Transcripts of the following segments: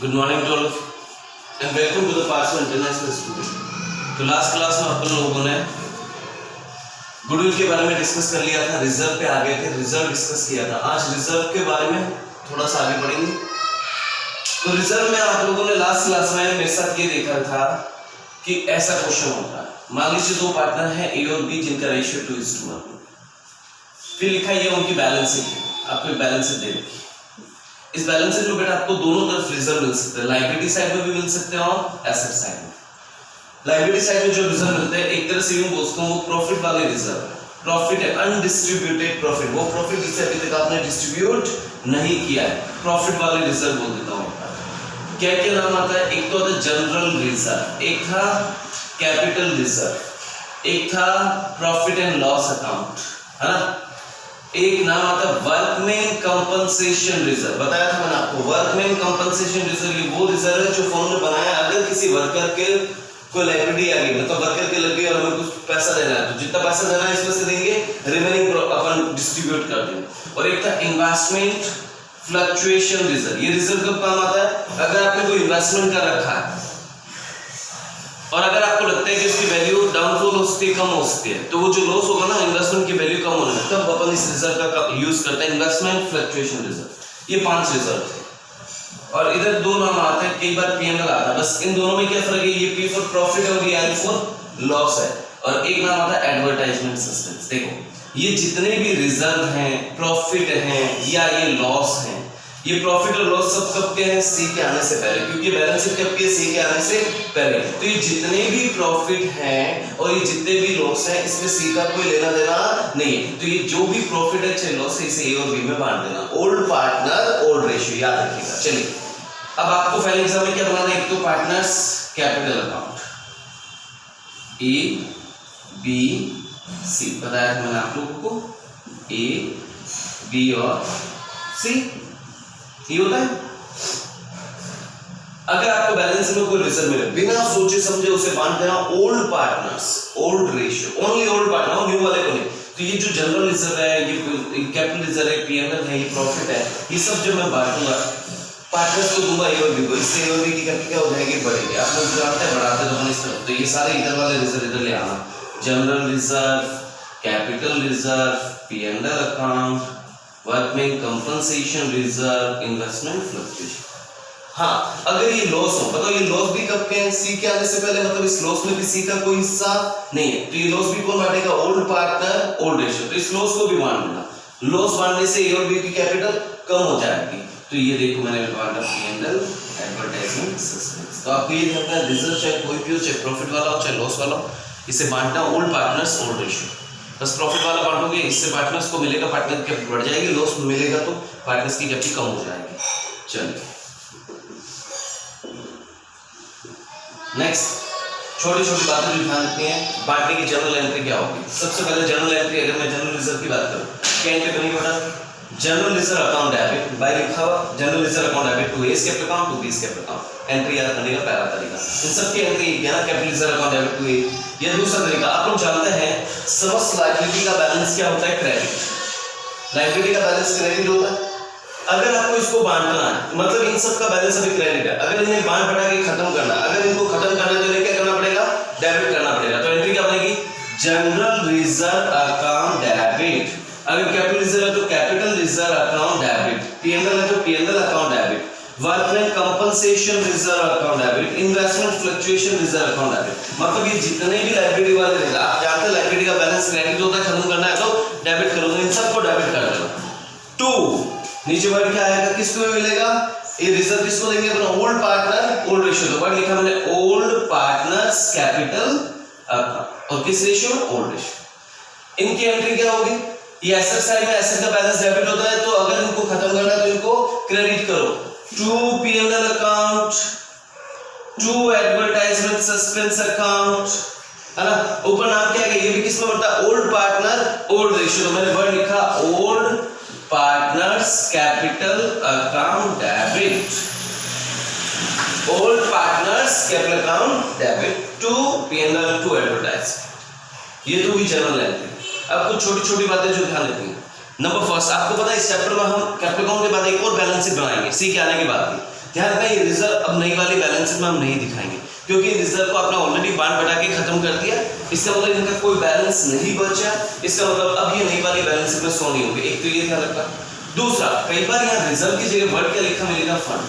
Good morning to all of you and welcome to the Parso International School. तो last class में अपन लोगों ने goodwill के बारे में डिस्कस कर लिया था, रिजर्व पे आ गए थे, रिजर्व डिस्कस किया था। आज रिजर्व के बारे में थोड़ा सा आगे बढ़ेंगे। तो रिजर्व में आप लोगों ने लास्ट क्लास में मेरे साथ ये देखा था कि ऐसा क्वेश्चन होता है, मान लीजिए दो पार्टनर है A और B जिनका रेशियो 2:1, फिर लिखा ये उनकी बैलेंस शीट है, आपको बैलेंस शीट दे रखी। इस बैलेंस शीट में बेटा आपको दोनों तरफ रिजर्व मिल सकते हैं, लायबिलिटी साइड में भी मिल सकते हैं और एसेट साइड में। लायबिलिटी साइड में जो रिजर्व मिलते हैं एक तरह से यूं बोलते हैं वो प्रॉफिट वाले रिजर्व है। प्रॉफिट है अनडिस्ट्रीब्यूटेड प्रॉफिट, वो प्रॉफिट जिसे अभी तक आपने डिस्ट्रीब्यूट नहीं किया है, प्रॉफिट वाले रिजर्व बोल देता हूं। क्या क्या नाम आता है? एक तो होता है जनरल रिजर्व, एक था कैपिटल रिजर्व, एक था प्रॉफिट एंड लॉस अकाउंट, है ना। एक नाम आता है वर्कमैन कंपनसेशन रिजर्व, बताया था मैंने आपको। वर्कमैन कंपनसेशन रिजर्व ये वो रिजर्व है जो फर्म ने बनाया अगर किसी वर्कर के कोई लायबिलिटी आ गई, मतलब वर्कर के लग गई और हमें कुछ पैसा देना है, तो जितना पैसा देना है इसमें से देंगे, रिमेनिंग अपन डिस्ट्रीब्यूट कर देंगे। और एक था इन्वेस्टमेंट फ्लक्चुएशन रिजर्व, ये रिजर्व कब काम आता है? अगर आपने कोई इन्वेस्टमेंट कर रखा है और अगर आपको लगता है कि इसकी वैल्यू डाउनफॉल हो सकती है, कम हो सकती है, तो वो जो लॉस होगा ना इन्वेस्टमेंट की वैल्यू कम होने में, तब अपन इस रिजर्व का यूज करते हैं, इन्वेस्टमेंट फ्लक्चुएशन रिजर्व। ये 5 रिजर्व थे और इधर दो नाम आते हैं, कई बार P&L आता है, बस इन दोनों में क्या फर्क है? ये P फॉर प्रॉफिट और ये L फॉर लॉस है। और एक नाम आता है एडवर्टाइजमेंट सस्पेंस। देखो ये जितने भी रिजर्व हैं, प्रॉफिट हैं या ये लॉस हैं, ये प्रॉफिट और लॉस सब कब के हैं? C के आने से पहले, क्योंकि बैलेंस शीट कब के? C के आने से पहले। तो ये जितने भी प्रॉफिट हैं और ये जितने भी लॉस हैं, इसमें C का कोई लेना देना नहीं है। तो ये जो भी प्रॉफिट है चाहे लॉस है, इसे A और B में बांट देना। ओल्ड पार्टनर ओल्ड रेशियो, याद रखिएगा। चलिए अब आपको पहले एग्जाम में क्या बनाना है? एक तो partners capital account A B C, बताया था मैंने आप लोगों को, A B और C ये होता है। अगर आपको बैलेंस में कोई रिजर्व मिले, बिना सोचे समझे उसे बांट देना। Old partners old ratio, only old partner, new वाले को नहीं। तो ये जो जनरल रिजर्व है, ये कैपिटल रिजर्व है, P&L है, ये प्रॉफिट है, ये सब जो मैं बांटूंगा पार्टनर्स को दूंगा A और B को, इससे A और B की कैपिटल क्या हो जाएगी? बढ़ेगी। आप लोग जानते हैं बढ़ाते तो इस तरफ, तो ये सारे इधर वाले रिजर्व इधर ले आना। General reserve, capital reserve, P&L account, workman compensation reserve, investment fluctuation. हाँ, अगर ये लॉस हो, बताओ ये लॉस भी कब के हैं? C के आने से पहले, मतलब इस लॉस में भी C का कोई हिस्सा नहीं है, तो ये लॉस भी कौन बांटेगा? Old partner old ratio. तो इस लॉस को भी बांट देना। लॉस बांटने से A और B की कैपिटल कम हो जाएगी। तो ये देखो मैंने बांटा P&L, एडवर्टाइजमेंट सस्पेंस। तो आपको ये ध्यान रखना, रिजर्व चाहे कोई भी हो, चाहे प्रॉफिट वाला हो चाहे लॉस वाला हो, इसे बांटना ओल्ड पार्टनर्स ओल्ड रेशियो। बस प्रॉफिट वाला बांटोगे, इससे पार्टनर्स को मिलेगा, पार्टनर की कैपिटल बढ़ जाएगी, लॉस मिलेगा तो पार्टनर्स की कैपिटल कम हो जाएगी। चलिए नेक्स्ट, छोटी छोटी बातें जो ध्यान रखनी है। बांटने की जनरल एंट्री क्या होगी? सबसे पहले जनरल एंट्री, अगर मैं जनरल रिजर्व की बात करूं, क्या एंट्री बनेगी बेटा? General reserve account debit by लिखा हुआ, general reserve account debit to A capital account to B capital account. Entry याद करने का पहला तरीका, इन सब की एंट्री क्या ना, capital reserve account debit to A। ये दूसरा तरीका, आप लोग जानते हैं समस्त लायबिलिटी का बैलेंस क्या होता है? क्रेडिट। लायबिलिटी का बैलेंस क्रेडिट होता है। अगर आपको इसको बांटना है, मतलब इन सब का बैलेंस अभी क्रेडिट है, अगर इन्हें बांट बटा के खत्म करना, अगर इनको खत्म करना है तो इन्हें क्या करना पड़ेगा? डेबिट करना पड़ेगा। तो एंट्री क्या बनेगी? General reserve account debit. अगर कैपिटल रिजर्व है तो capital reserve account debit, P&L है तो P&L account debit, workman compensation reserve account debit, investment fluctuation reserve account debit. मतलब ये जितने भी लायबिलिटी वाले रिजर्व, आप जानते हैं लायबिलिटी का बैलेंस क्रेडिट होता है, खत्म करना है तो डेबिट करोगे, इन सबको डेबिट कर देना। 2 नीचे वर्ड क्या आएगा? किसको मिलेगा? ये रिजर्व किसको देंगे? अपना ओल्ड पार्टनर ओल्ड रेशियो। तो वर्ड लिखा मैंने ओल्ड पार्टनर्स कैपिटल अकाउंट, और किस रेशियो? Old ratio. इनकी एंट्री क्या होगी? ये एसेट साइड में एसेट का बैलेंस डेबिट होता है, तो अगर इनको खत्म करना है तो इनको क्रेडिट करो। To P&L account, to advertisement suspense account, है ना। ऊपर नाम क्या है? ये भी किसमें बनता है? Old partner old ratio. तो मैंने वर्ड लिखा old partners capital account debit, old partners capital account debit to P&L to advertise. ये तो भी जनरल एंट्री। अब कुछ छोटी छोटी बातें जो ध्यान रखनी है। नंबर फर्स्ट, आपको पता है इस चैप्टर में हम कैपिटल अकाउंट के बाद एक और बैलेंस शीट बनाएंगे, C के आने के बाद भी। ध्यान रखना ये रिजर्व अब नई वाली बैलेंस शीट में हम नहीं दिखाएंगे, क्योंकि रिजर्व को आपने ऑलरेडी बांट बढ़ा के खत्म कर दिया। इसका मतलब इनका कोई बैलेंस नहीं बचा, इसका मतलब अब ये नई वाली बैलेंस शीट में शो नहीं होंगे। एक तो ये ध्यान रखना। दूसरा, कई बार यहाँ रिजर्व की जगह वर्ड क्या लिखा मिलेगा, fund,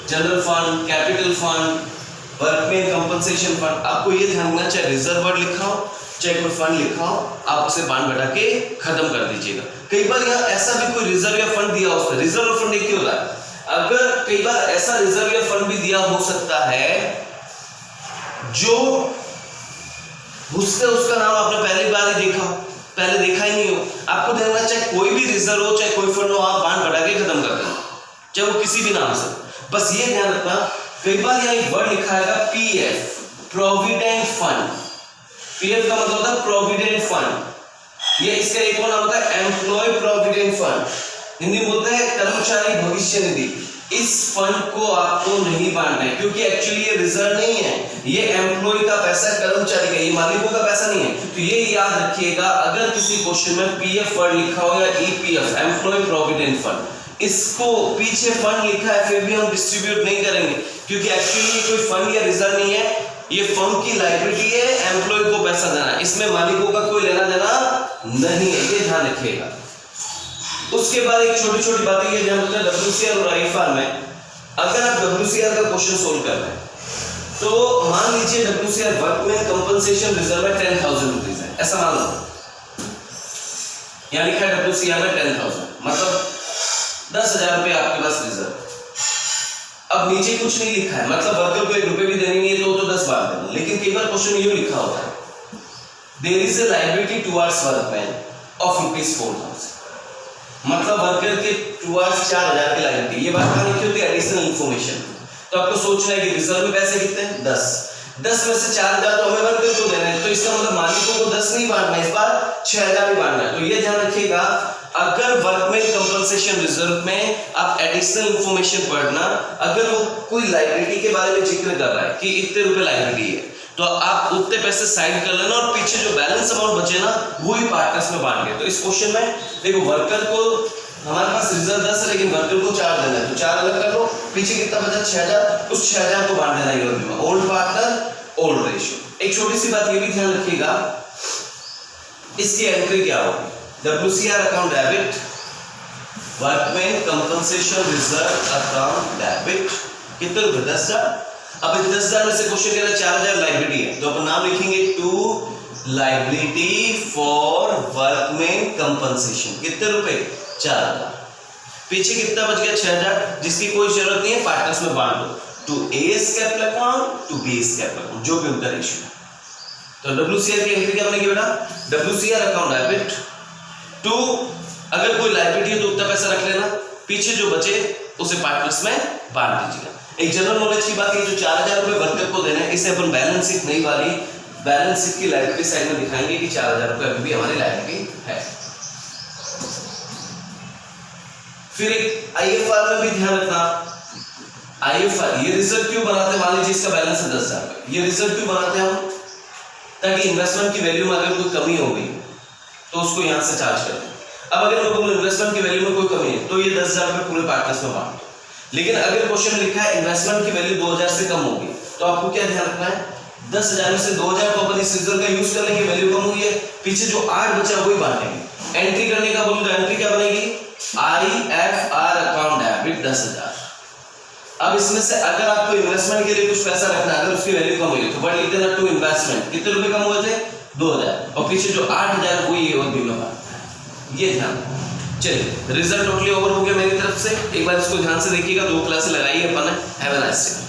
general fund, capital fund, workman compensation fund. आपको ये ध्यान रखना, चाहे रिजर्व वर्ड लिखा हो चाहे कोई फंड लिखा हो, आप उसे बांट बढ़ा के खत्म कर दीजिएगा। कई बार यहाँ ऐसा भी कोई रिजर्व या फंड दिया हो, रिजर्व और फंड एक ही होता है। अगर कई बार ऐसा रिजर्व या फंड भी दिया हो सकता है जो उसका नाम आपने पहली बार ही देखा हो, पहले देखा ही नहीं हो। आपको ध्यान रखना, चाहे कोई भी रिजर्व हो चाहे कोई फंड हो, आप बांट बढ़ा के खत्म कर देना, चाहे वो किसी भी नाम से। बस ये ध्यान रखना, कई बार यहाँ एक वर्ड लिखा है पीएफ, प्रोविडेंट फंड। पीएफ का मतलब होता है प्रोविडेंट फंड। ये इसका एक और नाम होता है एम्प्लॉय प्रोविडेंट फंड, हिंदी में बोलते हैं कर्मचारी भविष्य निधि। इस फंड को आपको नहीं बांटना है, क्योंकि एक्चुअली ये रिजर्व नहीं है, ये एम्प्लॉय का पैसा, कर्मचारी का, ये मालिकों का पैसा नहीं है। तो ये याद रखिएगा, अगर किसी क्वेश्चन में पीएफ वर्ड लिखा हो या ईपीएफ, एम्प्लॉय प्रोविडेंट फंड, इसको पीछे फंड लिखा है फिर भी हम डिस्ट्रीब्यूट नहीं करेंगे, क्योंकि एक्चुअली कोई फंड या रिजर्व नहीं है, ये फर्म की लायबिलिटी है, एम्प्लॉय को पैसा देना, इसमें मालिकों का कोई लेना देना नहीं है, ये ध्यान रखिएगा। उसके बाद एक छोटी छोटी बातें ये ध्यान रखना, डब्ल्यूसीआर और आईएफआर में अगर आप डब्ल्यूसीआर का क्वेश्चन सोल्व कर रहे हैं तो मान लीजिए डब्ल्यूसीआर वर्कमैन कंपनसेशन रिजर्व है 10,000 रुपीज है, ऐसा मान लो। यहाँ लिखा है डब्ल्यूसीआर में 10,000, मतलब 10,000 रुपये आपके पास रिजर्व। अब नीचे कुछ नहीं लिखा है, मतलब वर्कर को 1 रुपये भी देने नहीं है तो 10 बार देना। लेकिन कई बार क्वेश्चन ये लिखा होता है, there is a liability towards workman of ₹4,000, मतलब वर्कर के टुवर्ड्स 4,000 की लायबिलिटी। ये बात कहाँ लिखी होती है, एडिशनल इंफॉर्मेशन। तो आपको सोचना है कि रिजर्व में पैसे कितने हैं, 10 में से 4,000 तो हमें वर्कर को देना है, तो इसका मतलब मालिकों को 10 नहीं बांटना है, इस बार 6,000 ही बांटना है। तो ये ध्यान रखिएगा, अगर वर्कमैन कंपनसेशन रिजर्व में आप एडिशनल इंफॉर्मेशन पढ़ना, अगर वो कोई लायबिलिटी के बारे में जिक्र कर रहा है कि इतने रुपए लायबिलिटी है, तो आप उतने पैसे साइड कर लेना और पीछे जो बैलेंस अमाउंट बचे ना वो ही पार्टनर्स में बांट गए। तो इस क्वेश्चन में देखो, वर्कर को हमारे पास रिजर्व 10 है लेकिन वर्कर को 4 देना है, तो 4 अलग कर लो, पीछे कितना बचा 6,000, उस 6,000 को बांट देना है ओल्ड पार्टनर ओल्ड रेशियो। एक छोटी सी बात ये भी ध्यान रखिएगा, इसकी एंट्री क्या होगी, WCR account debit, workman compensation reserve account debit, कितने रुपए 10,000। अब 10,000 में से क्वेश्चन कह रहा है 4,000 लायबिलिटी है, तो अपन नाम लिखेंगे to liability for workman compensation, कितने रुपए 4,000। पीछे कितना बच गया 6,000, जिसकी कोई जरूरत नहीं है, पार्टनर्स में बांट दो, to A's capital account to B's capital account, जो भी उनका रेशियो है। तो WCR की एंट्री क्या बनेगी बेटा, WCR अकाउंट डेबिट टू, अगर कोई लायबिलिटी है तो उतना पैसा रख लेना, पीछे जो बचे उसे पार्टनर्स में बांट दीजिएगा। एक जनरल नॉलेज की बात है, जो 4,000 रुपए वर्कर को देना है, इसे अपन बैलेंस शीट नई वाली बैलेंस शीट की लायबिलिटी साइड में दिखाएंगे कि 4,000 रुपए अभी भी हमारी लायबिलिटी है। फिर एक आईएफआर में भी ध्यान रखना, आईएफआर ये रिजर्व क्यों बनाते हैं, मान लीजिए इसका बैलेंस है 10,000 रुपए, ये रिजर्व क्यों बनाते हैं हम, ताकि इन्वेस्टमेंट की वैल्यू में अगर कोई कमी हो गई तो उसको यहाँ से चार्ज कर दें। अब अगर लोगों को इन्वेस्टमेंट की वैल्यू में कोई कमी है तो ये 10,000 रुपए पूरे पार्टनर्स में बांट दो। लेकिन अगर क्वेश्चन लिखा है इन्वेस्टमेंट की वैल्यू 2,000 से कम होगी, तो आपको क्या ध्यान रखना है, 10,000 में से 2,000 को अपन इस रिजर्व का यूज कर लेंगे, वैल्यू कम हुई है, पीछे जो 8 बचा वही बांटेंगे। एंट्री करने का बोलूं तो एंट्री क्या बनेगी, आईएफआर अकाउंट डेबिट 10,000। अब इसमें से अगर आपको इन्वेस्टमेंट के लिए कुछ पैसा रखना है, अगर उसकी वैल्यू कम हुई तो वर्ड लिख देना टू इन्वेस्टमेंट, कितने रुपए कम हुए थे 2,000, और पीछे जो 8,000 हुई है वो भी में बांटना है, ये ध्यान। चलिए रिजल्ट टोटली ओवर हो गया मेरी तरफ से, एक बार इसको ध्यान से देखिएगा, 2 क्लासेस लगाइए अपन ने। Have a nice day.